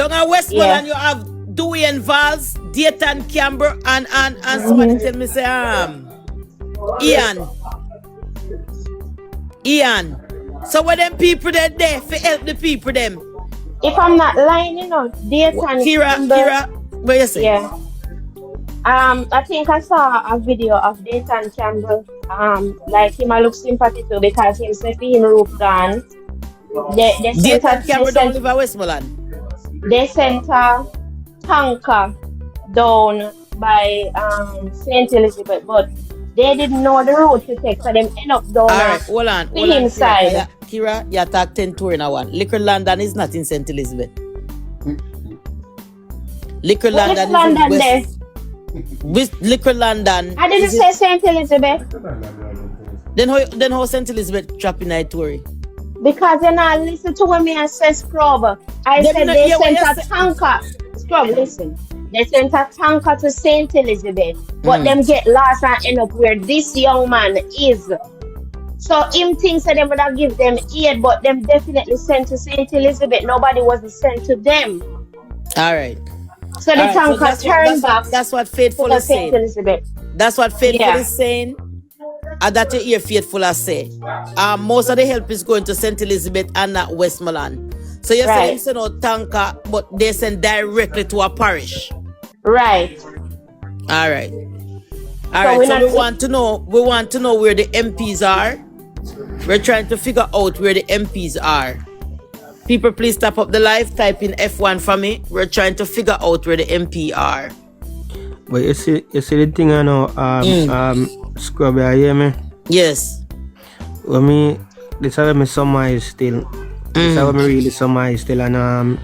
Down at Westmoreland, you have Dewey and Vals, Dayton, Camber, and somebody tell me say Ian. So what them people that there for help the people them? If I'm not lying, you know, Dayton. Kira, what you say? Yeah. I think I saw a video of Dayton Campbell. Like him, I look sympathy to because him say him roof gone. Dayton Campbell don't live at Westmoreland. They sent a tanker down by St. Elizabeth, but they didn't know the route to take, so them end up down. Alright, hold on. Inside. Kira, you attack 10 tour in a one. Liquor London is not in St. Elizabeth. Liquor London is in West. With Liquor London. I didn't say St. Elizabeth. Then how St. Elizabeth trap in that tour? Because you not listen to what me and say Scrub. I said they sent a tanker. Scrub, listen. They sent a tanker to St. Elizabeth, but them get lost and end up where this young man is. So him thinks that they would have give them aid, but them definitely sent to St. Elizabeth. Nobody wasn't sent to them. All right. So the tanker turned back. That's what Faithful is saying. Elizabeth. That's what Faithful is saying. And that you hear Faithful as say. Most of the help is going to St. Elizabeth and not Westmoreland. So you're saying send no tanker, but they send directly to a parish. Right. All right. So we want to know where the MPs are. We're trying to figure out where the MPs are. People, please tap up the live, type in F1 for me. We're trying to figure out where the MP are. But you see the thing I know, Scrub, you hear me? Yes. Well, this is what me summarize still. This is what me really summarize still, and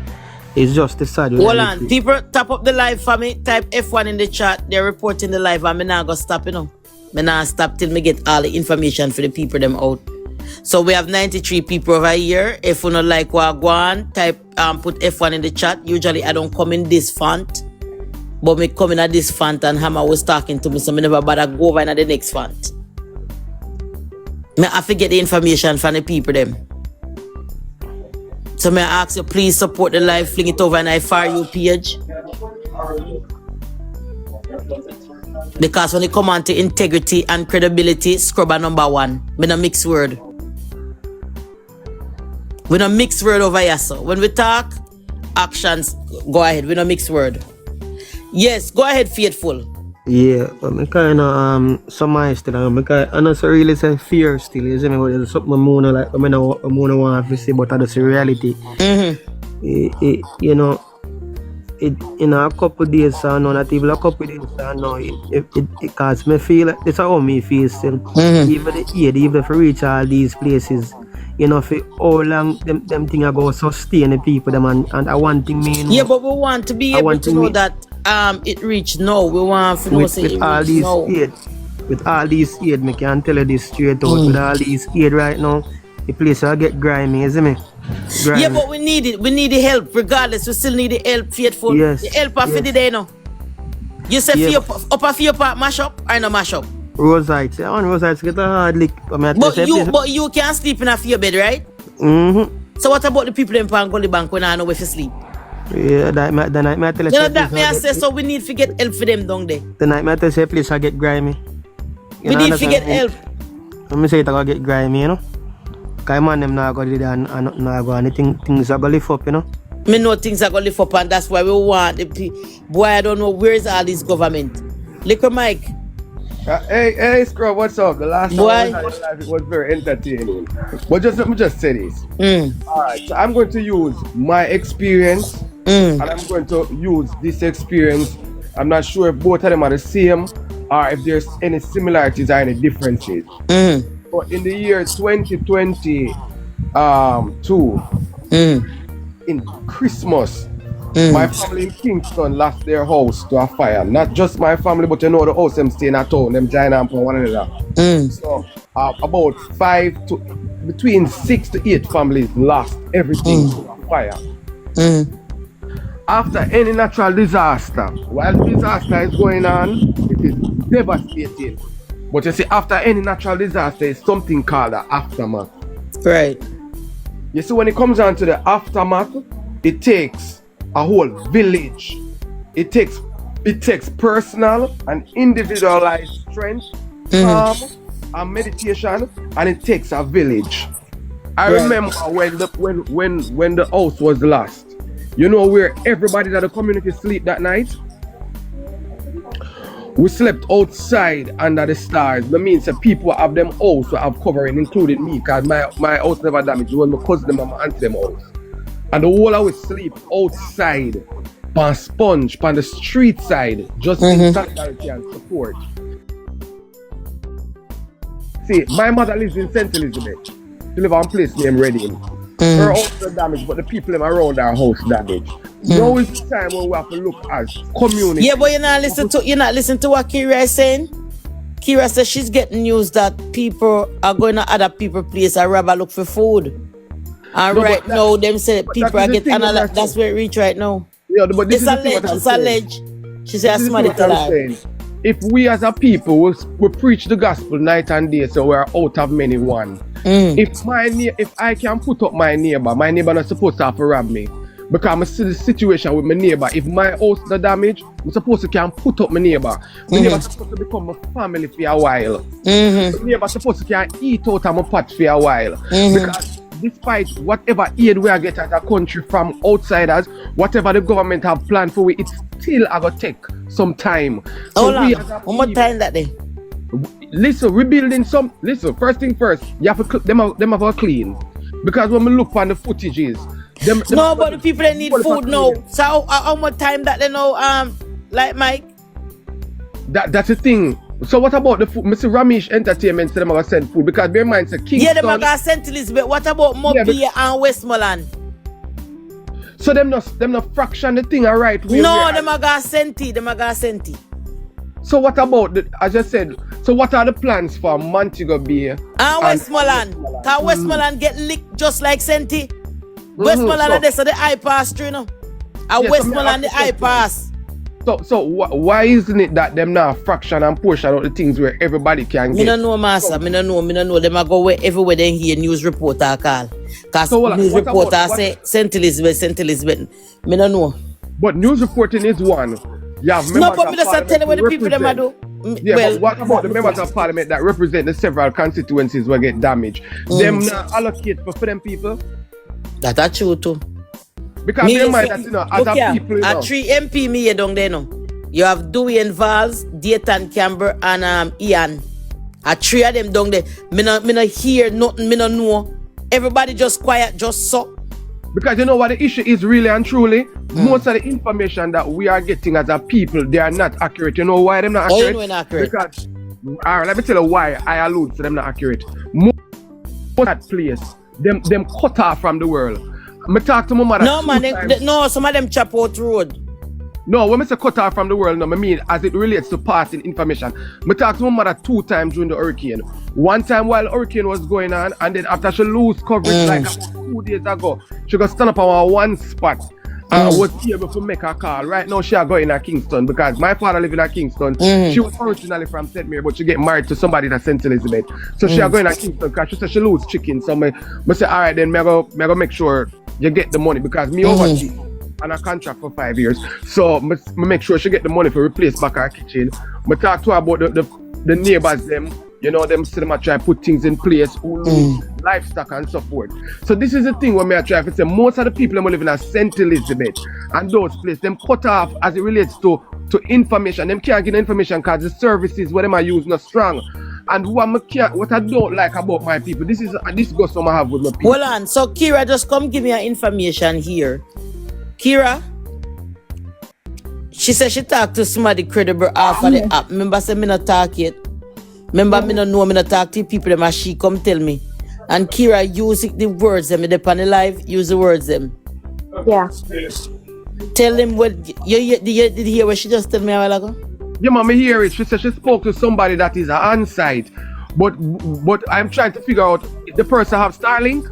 it's just the sad. Hold on, people, tap up the live for me. Type F1 in the chat. They're reporting the live, and me not gonna stop, you know. Me not stop till me get all the information for the people them out. So we have 93 people over here. If you don't like what go on, type put F1 in the chat. Usually I don't come in this font, but me come in at this font, and Hammer was talking to me, so me never bother go over in the next font. Me have to get the information from the people them. So may I ask you, please support the live, fling it over in my For You page. Because when it come on to integrity and credibility, Scrubber number one. We no mix word. We no mix word over here, so when we talk, actions, go ahead. We no mix word. Yes, go ahead, Faithful. Yeah, but me kind of summarize still, because I not so really say fear still, you see me, but there's something more like I want to say, but that's the reality. You know, it in a couple days or no, not even a couple days or no, it cause me feel, it's how me feel still. Even the aid, even if we reach all these places, you know, for how long them things are going to sustain the people them, and one thing me, you know, yeah, but we want to be able to know that it reached now. We want to know say it all reached now. With all these aid, me can tell you this straight out. With all these aid right now, the place will get grimy, isn't it? Yeah, but we need it. We need the help regardless. We still need the help, Faithful. Yes. The help for the day now. You say for your part mash up or no mash up? Rosites, yeah, on Rosites get a hard lick. But you can't sleep in a fear bed, right? So what about the people in Pangoli Bank when I know where to sleep? Yeah, the night I tell you. You know that may I say, so we need to get help for them down there. The night I tell you, please I get grimy. We need to get help. Let me say it, I go get grimy, you know. Because man them not go do that and not go anything, things are going to lift up, you know. Me know things are going to lift up, and that's why we want the people. Boy, I don't know where is all this government. Liquor Mike. Hey, Scrub, what's up? The last time it was very entertaining. But let me just say this. Alright, so I'm going to use my experience, and I'm going to use this experience. I'm not sure if both of them are the same, or if there's any similarities or any differences. But in the year 2022, in Christmas, my family in Kingston lost their house to a fire. Not just my family, but you know the house them staying at home, them join up for one another. So about between 6 to 8 families lost everything to a fire. After any natural disaster, while the disaster is going on, it is devastating. But you see, after any natural disaster, is something called the aftermath. Right. You see, when it comes down to the aftermath, it takes a whole village. It takes personal and individualized strength, calm, and meditation, and it takes a village. I remember when the house was lost. You know where everybody in the community sleep that night? We slept outside under the stars. That means that people have them house who have covering, including me, because my house never damaged. It was my cousin and my aunt them house. And the whole of we sleep outside, on sponge, on the street side, just in solidarity and support. See, my mother lives in St. Elizabeth. She lives on a place named Reading. Her house is damaged, but the people around our house damaged. Now is the time when we have to look as community. Yeah, but you're not listening to what Kira is saying. Kira says she's getting news that people are going to other people's place and rather look for food. And no, right now, them say people are getting analyzed. That's where it reach right now. Yeah, but this it's alleged. She said, somebody tell her. If we as a people we preach the gospel night and day, so we're out of many one. If I can put up my neighbor not supposed to have to rob me. Because I see the situation with my neighbor. If my house is damaged, I'm supposed to can put up my neighbor. My neighbor supposed to become a family for a while. My neighbor supposed to can eat out of my pot for a while. Because despite whatever aid we are getting as a country from outsiders, whatever the government have planned for, it still going to take some time. So one more time that day. Listen, rebuilding some. Listen, first thing first, you have to cook them have to clean. Because when we look on the footages, no, but the people that need food now. So how much time that they know, like Mike? That's the thing. So what about the food? Mr. Ramesh Entertainment said them are send food because bear in mind it's a Kingston. Yeah, them are gonna send Elizabeth. What about Mobile and Westmoreland? So them not fraction the thing right? No, them are gonna send it. Them are gonna send it. So what about as I said? So what are the plans for Montego Bay and Westmoreland? Cause Westmoreland get licked just like Senti. Westmoreland so the eye pass through, you know. And Westmoreland the eye pass. So why isn't it that them now fraction and portion of the things where everybody can get? Me no know, master. Me no know. Them a go everywhere they hear news reporter call. Cause news reporter say St. Elizabeth. Me no know. But news reporting is one. You have no, but me just tell you what the people them a do. Yeah, well, but what about the members of parliament that represent the several constituencies will get damaged? Them not allocate for them people? That's true too. Because me mind that, you know, as a people, you know. A 3 MP me here down there now. You have Dewey and Valls, Dayton Camber, and Ian. A 3 of them down there. Me no hear nothing, me no know. Everybody just quiet, just so. Because you know what the issue is really and truly? Most of the information that we are getting as a people, they are not accurate. You know why they're not accurate? Oh, you know accurate. Because, alright, let me tell you why I allude to them not accurate. Most of that place, them cut off from the world. I talk to my mother. No, man, no, some of them chop out road. No, when I say cut off from the world, no, I mean as it relates to passing information. I talked to my mother 2 times during the hurricane. One time while the hurricane was going on, and then after she lose coverage like 2 days ago, she got stand up on one spot and was able to make a call. Right now she are going to Kingston because my father live in Kingston. She was originally from St. Mary, but she get married to somebody in St. Elizabeth. So she are going to Kingston because she said she lose chicken. So I say, alright then, I go make sure you get the money because me overseas on a contract for 5 years. So I make sure she get the money for replace back our kitchen. I talk to her about the neighbors them, you know, them still try to put things in place, livestock and so forth. So this is the thing when I try to say most of the people who live in St. Elizabeth and those places, them cut off as it relates to information. Them can't get information because the services what them are using not strong. And what I don't like about my people, this goes some I have with my people. Hold on, so Kira, just come give me her information here. Kira, she said she talked to somebody credible off of the app. Remember, I said me not talk yet. Remember, me not know, me not talk to people them as she come tell me. And Kira, use the words them, they on the live, use the words them. Yeah. Tell them what, you did you hear what she just told me a while ago? Yeah, mama, hear it. She said she spoke to somebody that is on site. But I'm trying to figure out if the person have Starlink?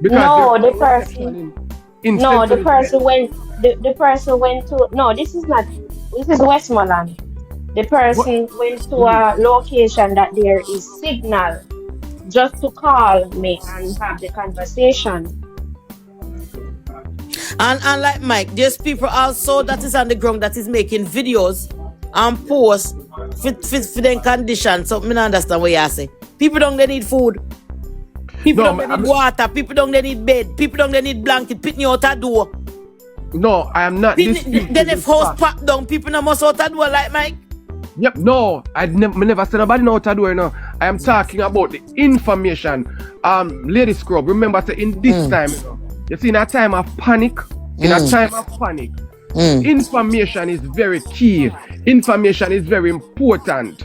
No, the person went to no, this is Westmoreland. The person went to a location that there is signal just to call me and have the conversation. And like Mike, there's people also that is on the ground that is making videos and posts for them conditions. So me not understand what you say. People don't they need food. People don't they need water. People don't they need bed. People don't they need blanket. Pitting you out a door. No, I am not. Then if house packed down, people not must out a door like Mike. Yep, no, I never said nobody know what to do, no. I am talking about the information. Lady Scrub, remember say in this time, you see, in a time of panic, information is very key. Information is very important.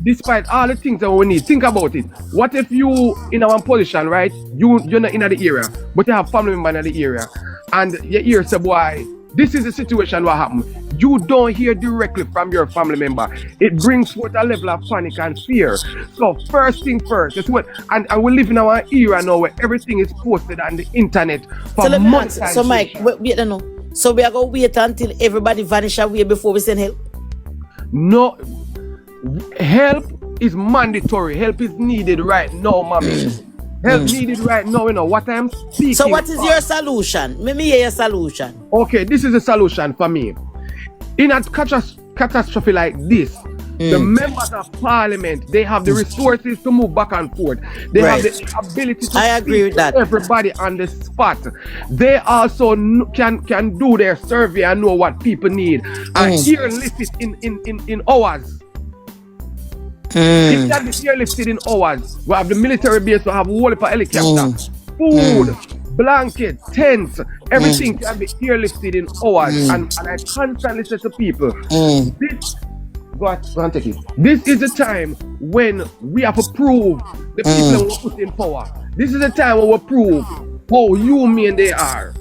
Despite all the things that we need, think about it. What if you in our position, right? You're not in the area, but you have family member in the area, and you hear say, boy, this is the situation what happened. You don't hear directly from your family member. It brings forth a level of panic and fear. So first thing first, it's what, and we live in our era now where everything is posted on the internet for months. So Mike, wait, no. So we are going to wait until everybody vanish away before we send help? No, help is mandatory. Help is needed right now, mommy. Help needed right now, you know what I'm speaking. So what is your solution? Let me hear your solution. Okay, this is a solution for me. In a catastrophe like this, the members of parliament, they have the resources to move back and forth. They have the ability to agree with that. Everybody on the spot. They also can do their survey and know what people need. And here lifted in hours. It can be here lifted in hours. We have the military base, we have a whole helicopter, food, blanket, tents, everything can be airlifted in hours. And I constantly say to people, go and take it. This is the time when we have to prove the people who put in power. This is the time when we prove how human they are.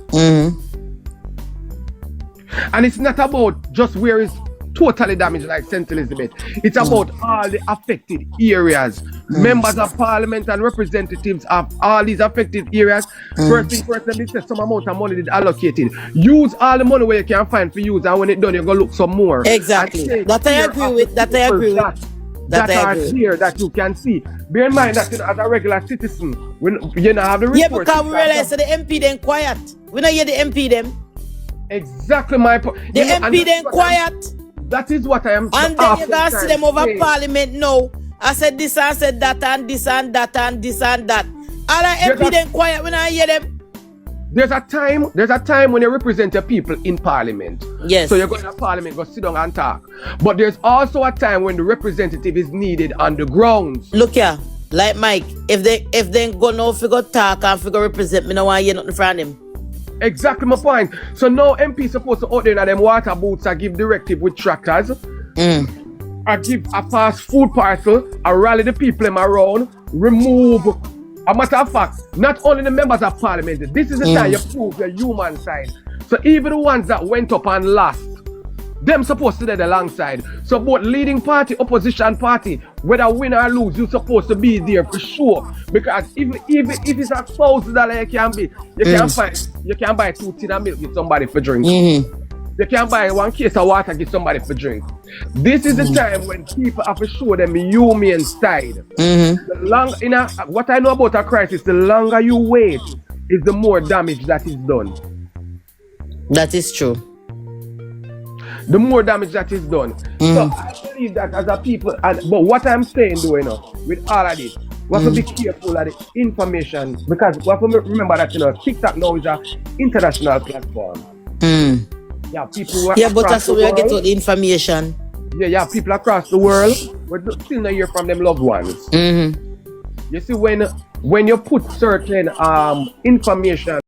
And it's not about just where it's totally damaged like St. Elizabeth. It's about all the affected areas. Members of parliament and representatives of all these affected areas. First thing first, let me say some amount of money is allocated. Use all the money where you can find for use, and when it's done, you're going to look some more. Exactly. That I agree with. That I agree with. That are here that you can see. Bear in mind that as a regular citizen, when you don't have the report. Yeah, because we realize that the MP then quiet. We don't hear the MP them. Exactly my point. The MP then quiet. That is what I am saying. And then you gotta see them over parliament now. I said this and said that and this and that and this and that. All the MP then quiet when I hear them. There's a time when you represent your people in parliament. Yes. So you go to parliament, go sit down and talk. But there's also a time when the representative is needed on the grounds. Look here, like Mike, if they go now figure talk and figure represent me, no want to hear nothing from them. Exactly my point. So now MP supposed to out there in them water boots and give directive with tractors. I give a fast food parcel, I rally the people them around, remove. A matter of fact, not only the members of parliament, this is the time you prove the human side. So even the ones that went up and lost, them supposed to be alongside. So both leading party, opposition party, whether win or lose, you're supposed to be there for sure. Because if it's $1,000 you can buy 2 tin of milk give somebody for drink. You can buy 1 case of water give somebody for drink. This is the time when people have to show them the human side. What I know about a crisis, the longer you wait, is the more damage that is done. That is true. The more damage that is done. So I believe that as a people, but what I'm saying though, you know, with all of this, we have to be careful of the information, because we have to remember that, you know, TikTok now is an international platform. Yeah, people but that's where we get all the information. Yeah, people across the world, we still not hear from them loved ones. You see, when you put certain information